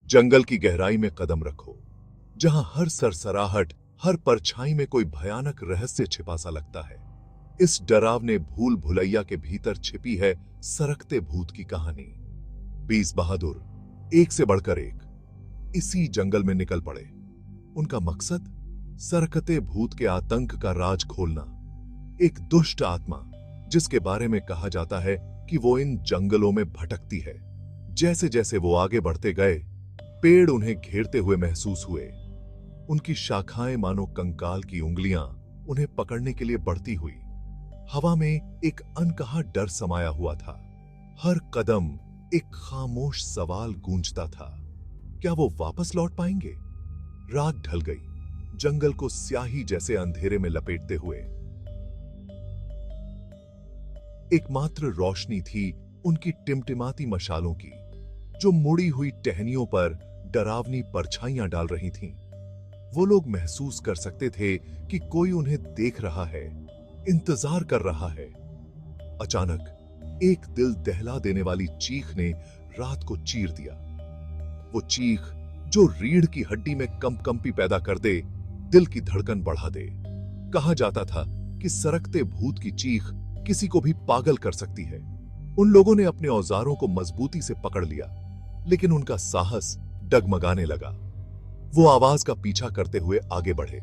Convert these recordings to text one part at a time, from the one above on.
जंगल की गहराई में कदम रखो, जहां हर सरसराहट, हर परछाई में कोई भयानक रहस्य छिपा सा लगता है। इस डरावने भूल भुलैया के भीतर छिपी है सरकते भूत की कहानी। 20 बहादुर एक से बढ़कर एक इसी जंगल में निकल पड़े। उनका मकसद सरकते भूत के आतंक का राज खोलना। एक दुष्ट आत्मा जिसके बारे में कहा जाता है कि वो इन जंगलों में भटकती है। जैसे जैसे वो आगे बढ़ते गए, पेड़ उन्हें घेरते हुए महसूस हुए। उनकी शाखाएं मानो कंकाल की उंगलियां उन्हें पकड़ने के लिए बढ़ती हुई। हवा में एक अनकहा डर समाया हुआ था। हर कदम एक खामोश सवाल गूंजता था, क्या वो वापस लौट पाएंगे? रात ढल गई, जंगल को स्याही जैसे अंधेरे में लपेटते हुए। एकमात्र रोशनी थी उनकी टिमटिमाती मशालों की, जो मुड़ी हुई टहनियों पर डरावनी परछाइयां डाल रही थीं। वो लोग महसूस कर सकते थे कि कोई उन्हें देख रहा है, इंतजार कर रहा है। अचानक एक दिल दहला देने वाली चीख ने रात को चीर दिया। वो चीख जो रीढ़ की हड्डी में कंपकंपी पैदा कर दे, दिल की धड़कन बढ़ा दे। कहा जाता था कि सरकते भूत की चीख किसी को भी पागल कर सकती है। उन लोगों ने अपने औजारों को मजबूती से पकड़ लिया, लेकिन उनका साहस डगमगाने लगा। वो आवाज का पीछा करते हुए आगे बढ़े।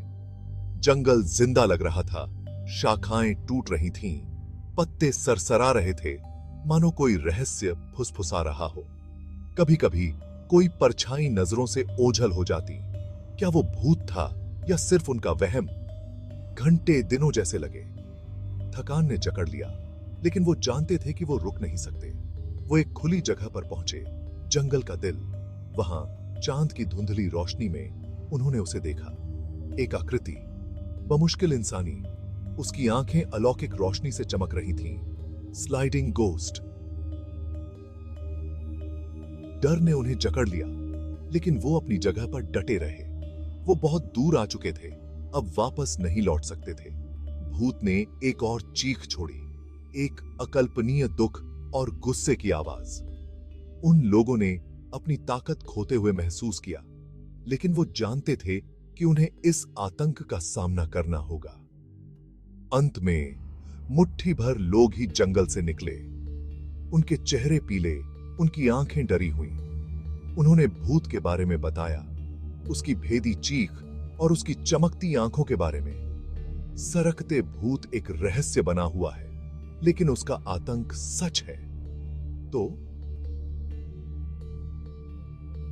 जंगल जिंदा लग रहा था, शाखाएं टूट रही थीं, पत्ते सरसरा रहे थे, मानो कोई रहस्य फुसफुसा रहा हो। कभी कभी कोई परछाई नजरों से ओझल हो जाती। क्या वो भूत था या सिर्फ उनका वहम? घंटे दिनों जैसे लगे। थकान ने जकड़ लिया, लेकिन वो जानते थे कि वो रुक नहीं सकते। वो एक खुली जगह पर पहुंचे, जंगल का दिल। वहां चांद की धुंधली रोशनी में उन्होंने उसे देखा। एक आकृति, बमुश्किल इंसानी। उसकी आंखें अलौकिक रोशनी से चमक रही थीं। Sliding ghost. डर ने उन्हें जकड़ लिया, लेकिन वो अपनी जगह पर डटे रहे। वो बहुत दूर आ चुके थे, अब वापस नहीं लौट सकते थे। भूत ने एक और चीख छोड़ी, एक अकल्पनीय दुख और गुस्से की आवाज। उन लोगों ने अपनी ताकत खोते हुए महसूस किया, लेकिन वो जानते थे कि उन्हें इस आतंक का सामना करना होगा। अंत में मुट्ठी भर लोग ही जंगल से निकले। उनके चेहरे पीले, उनकी आंखें डरी हुईं। उन्होंने भूत के बारे में बताया, उसकी भेदी चीख और उसकी चमकती आंखों के बारे में। सरकते भूत एक रहस्य बना हुआ है, लेकिन उसका आतंक सच है। तो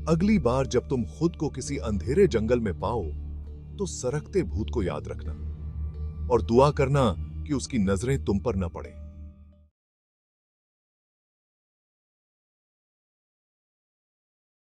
अगली बार जब तुम खुद को किसी अंधेरे जंगल में पाओ, तो सरकते भूत को याद रखना और दुआ करना कि उसकी नजरें तुम पर न पड़े।